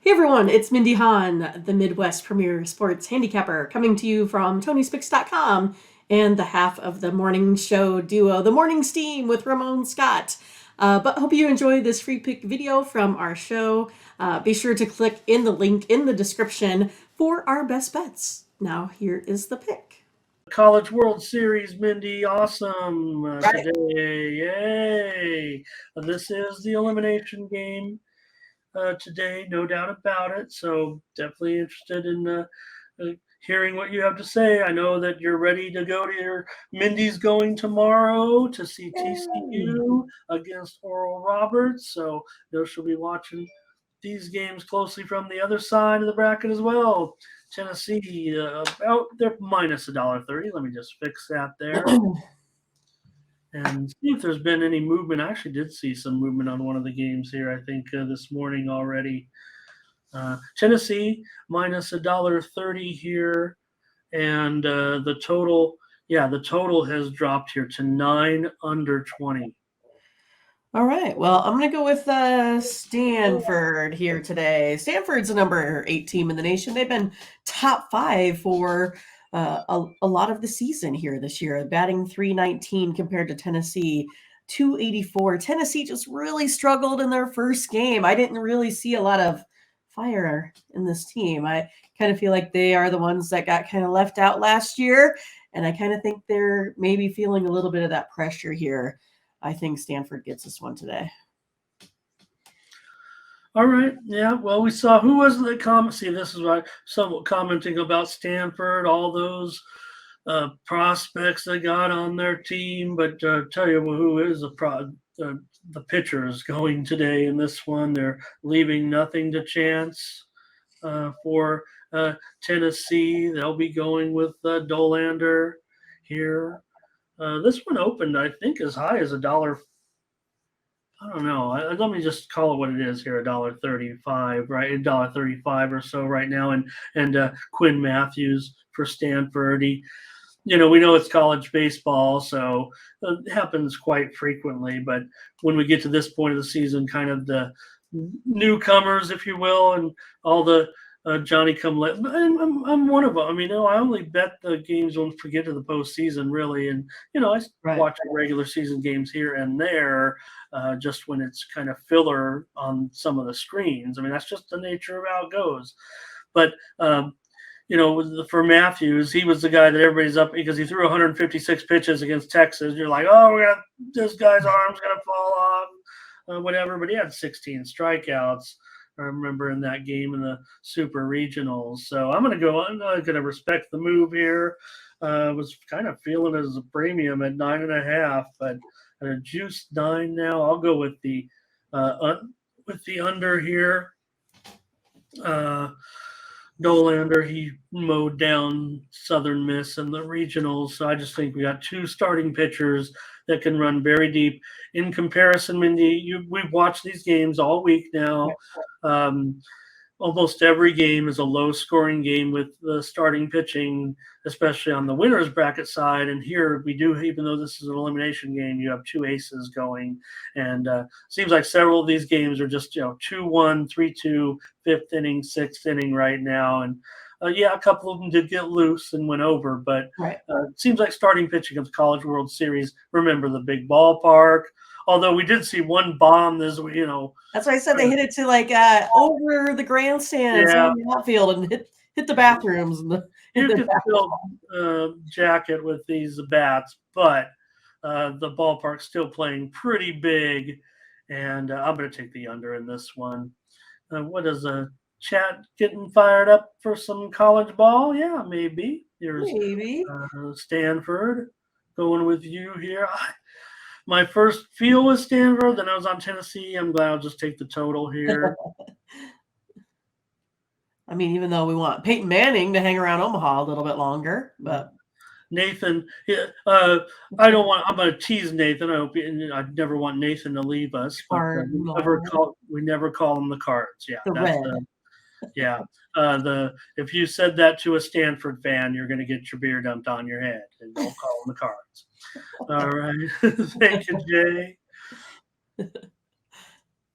Hey everyone, it's Mindy Hahne, the Midwest premier sports handicapper, coming to you from TonySpix.com and the half of the morning show duo, The Morning Steam with Ramon Scott. But hope you enjoy this free pick video from our show. Be sure to click in the link in the description for our best bets. Now here is the pick. College World Series, Mindy, awesome Right. today, yay! This is the elimination game today, no doubt about it. So definitely interested in hearing what you have to say. I know that you're ready to go to your Mindy's going tomorrow to see TCU against Oral Roberts. So she'll be watching these games closely from the other side of the bracket as well. Tennessee about they're minus $1.30. Let me just fix that there and see if there's been any movement. I actually did see some movement on one of the games here. I think this morning already. Tennessee minus $1.30 here, and the total. Yeah, the total has dropped here to 9 under 20. All right. Well, I'm going to go with Stanford here today. Stanford's the number 8 team in the nation. They've been top 5 for a lot of the season here this year, batting .319 compared to Tennessee, .284. Tennessee just really struggled in their first game. I didn't really see a lot of fire in this team. I kind of feel like they are the ones that got kind of left out last year, and I kind of think they're maybe feeling a little bit of that pressure here. I think Stanford gets this one today. All right. Yeah. Well, we saw who was the comment. See, this is why somewhat commenting about Stanford, all those prospects they got on their team. But tell you who is the pitcher is going today in this one. They're leaving nothing to chance for Tennessee. They'll be going with Dolander here. This one opened, I think, as high as $1. I don't know. Let me just call it what it is here: $1.35, right? $1.35 or so right now, and Quinn Matthews for Stanford. We know it's college baseball, so it happens quite frequently. But when we get to this point of the season, kind of the newcomers, if you will, and all the Johnny come let. I'm one of them. I mean, I only bet the games when we get to the postseason, really, and I watch regular season games here and there, just when it's kind of filler on some of the screens. I mean, that's just the nature of how it goes. But for Matthews, he was the guy that everybody's up because he threw 156 pitches against Texas. You're like, oh, this guy's arm's gonna fall off, whatever. But he had 16 strikeouts. I remember in that game in the Super Regionals. So I'm going to respect the move here. Was kind of feeling it as a premium at 9.5, but at a juiced 9 now. I'll go with the under here. Dolander, he mowed down Southern Miss in the regionals. So I just think we got two starting pitchers that can run very deep. In comparison, Mindy, we've watched these games all week now. Almost every game is a low-scoring game with the starting pitching, especially on the winner's bracket side. And here we do, even though this is an elimination game, you have two aces going. And seems like several of these games are just 2-1, 3-2, fifth inning, sixth inning right now. And a couple of them did get loose and went over, but it seems like starting pitching of the College World Series. Remember the big ballpark. Although we did see one bomb this, That's why I said they hit it to over the grandstands on the outfield and hit the bathrooms. You could still jack it with these bats, but the ballpark's still playing pretty big, and I'm going to take the under in this one. What is a chat getting fired up for some college ball? Yeah, maybe. There's Stanford going with you here. My first feel was Stanford, then I was on Tennessee. I'm glad I'll just take the total here. I mean, even though we want Peyton Manning to hang around Omaha a little bit longer, but Nathan, I'm going to tease Nathan. I never want Nathan to leave us. But we never call him the Cards. Yeah, if you said that to a Stanford fan, you're going to get your beer dumped on your head, and don't call them the Cards. All right. Thank you, Jay.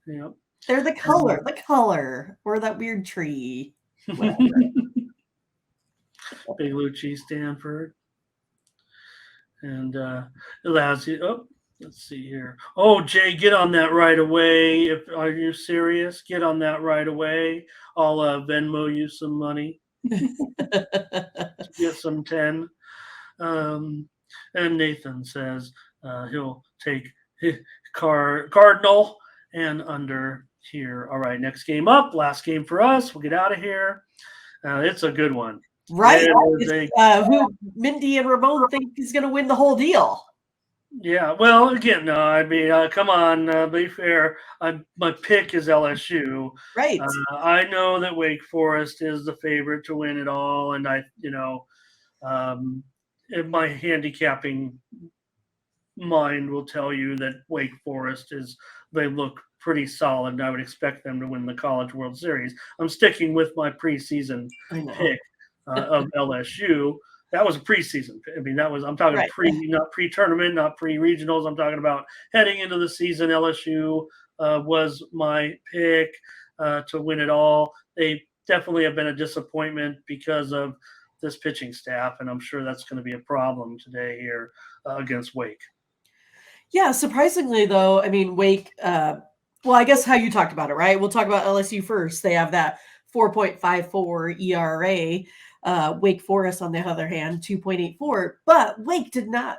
Yep. They're the color, or that weird tree, whatever. Big Lucci, Stanford. And allows you. Oh, let's see here. Oh, Jay, get on that right away. If are you serious? Get on that right away. I'll Venmo you some money. Get some 10. Um, and Nathan says he'll take Cardinal and under here. All right, next game up. Last game for us. We'll get out of here. It's a good one. Right. Who Mindy and Ramon think is going to win the whole deal. Yeah, well, again, no, I mean, come on, be fair. My pick is LSU. Right. I know that Wake Forest is the favorite to win it all, and in my handicapping mind will tell you that Wake Forest they look pretty solid, and I would expect them to win the College World Series. I'm sticking with my preseason pick of LSU. That was a preseason. I mean, I'm talking not pre-tournament, not pre-regionals. I'm talking about heading into the season. LSU was my pick to win it all. They definitely have been a disappointment because of this pitching staff, and I'm sure that's going to be a problem today here against Wake. Yeah, surprisingly though, I mean, Wake. Well, I guess how you talked about it, right? We'll talk about LSU first. They have that 4.54 ERA. Wake Forest, on the other hand, 2.84. But Wake did not,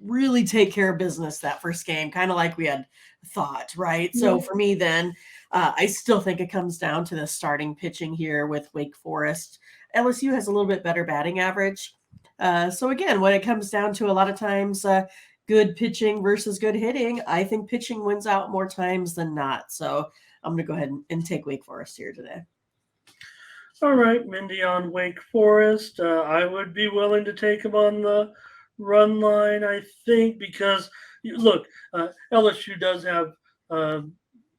really take care of business that first game, kind of like we had thought, right? Yeah. So for me, then, I still think it comes down to the starting pitching here with Wake Forest. LSU has a little bit better batting average. So again, when it comes down to a lot of times good pitching versus good hitting, I think pitching wins out more times than not. So I'm going to go ahead and take Wake Forest here today. All right, Mindy on Wake Forest. I would be willing to take him on the run line, I think, because look, LSU does have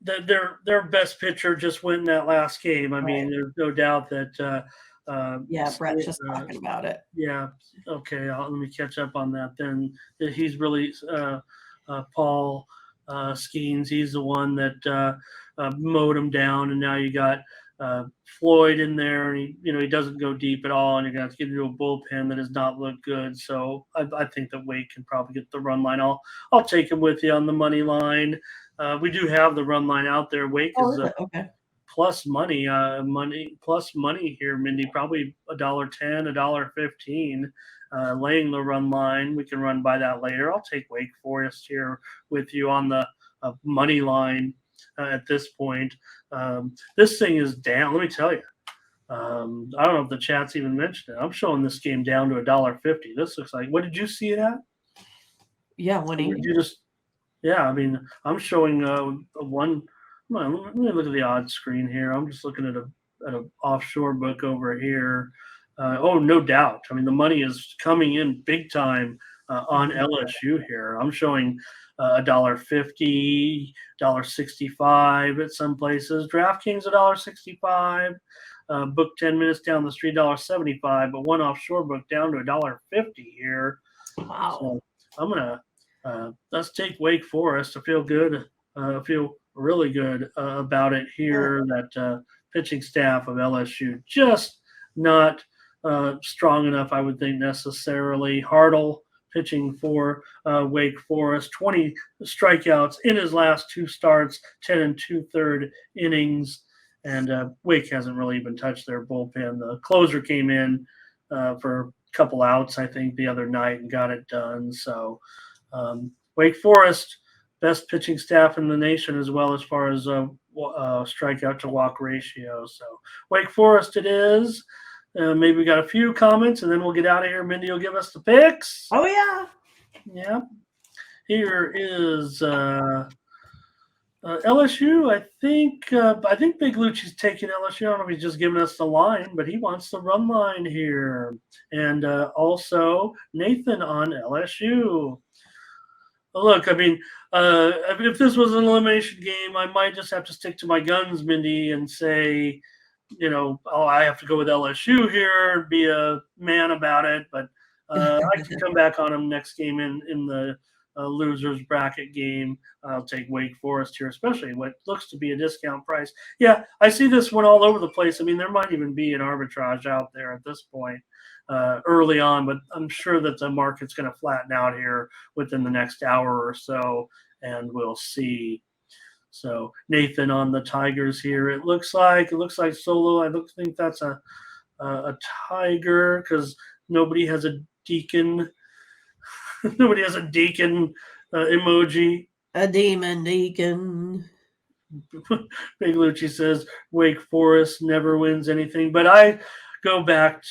their best pitcher just went in that last game. I mean, there's no doubt that. Brett's just talking about it. Yeah. Okay. Let me catch up on that. Then he's really Paul Skeens. He's the one that mowed him down, and now you got Floyd in there, and he doesn't go deep at all, and you're gonna have to get into a bullpen that does not look good. So I think that Wake can probably get the run line. I'll take him with you on the money line. We do have the run line out there. Wake is okay. Plus money here, Mindy. Probably $1.10, $1.15. Laying the run line. We can run by that later. I'll take Wake Forest here with you on the money line at this point. This thing is down. Let me tell you. I don't know if the chat's even mentioned it. I'm showing this game down to $1.50. This looks like. What did you see it at? Yeah, 180. Yeah, I mean, I'm showing one. Let me look at the odds screen here. I'm just looking at an offshore book over here. No doubt. I mean, the money is coming in big time on LSU here. I'm showing $1.50, $1.65 at some places. DraftKings $1.65. Book 10 minutes down the street, $1.75. But one offshore book down to $1.50 here. Wow. So I'm gonna let's take Wake Forest. I feel good. I feel really good about it here. That pitching staff of LSU just not strong enough, I would think, necessarily. Hartle pitching for Wake Forest, 20 strikeouts in his last two starts, 10 and 2/3 innings, and Wake hasn't really even touched their bullpen. The closer came in for a couple outs, I think, the other night and got it done. So Wake Forest, best pitching staff in the nation, as well as far as strikeout to walk ratio. So Wake Forest it is. Maybe we got a few comments, and then we'll get out of here. Mindy will give us the picks. Oh yeah. Yeah. Here is LSU. I think Big Lucci's taking LSU. I don't know if he's just giving us the line, but he wants the run line here. And also Nathan on LSU. Look, I mean, if this was an elimination game, I might just have to stick to my guns, Mindy, and say, I have to go with LSU here and be a man about it. But I can come back on them next game in the losers bracket game. I'll take Wake Forest here, especially what looks to be a discount price. Yeah, I see this one all over the place. I mean, there might even be an arbitrage out there at this point early on, but I'm sure that the market's going to flatten out here within the next hour or so, and we'll see. So Nathan on the Tigers here. It looks like Solo. I think that's a tiger because nobody has a deacon. Nobody has a deacon emoji. A demon deacon. Big Lucci says Wake Forest never wins anything, but I go back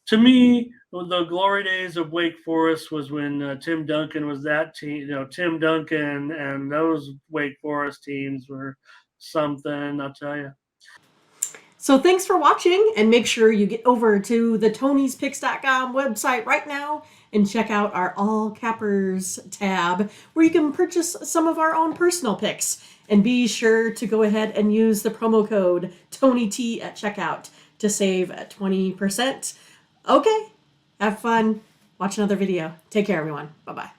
to me, the glory days of Wake Forest was when Tim Duncan was that team. Tim Duncan and those Wake Forest teams were something, I'll tell you. So thanks for watching, and make sure you get over to the Tony'sPicks.com website right now and check out our All Cappers tab where you can purchase some of our own personal picks. And be sure to go ahead and use the promo code TonyT at checkout to save 20%. Okay, have fun. Watch another video. Take care, everyone. Bye-bye.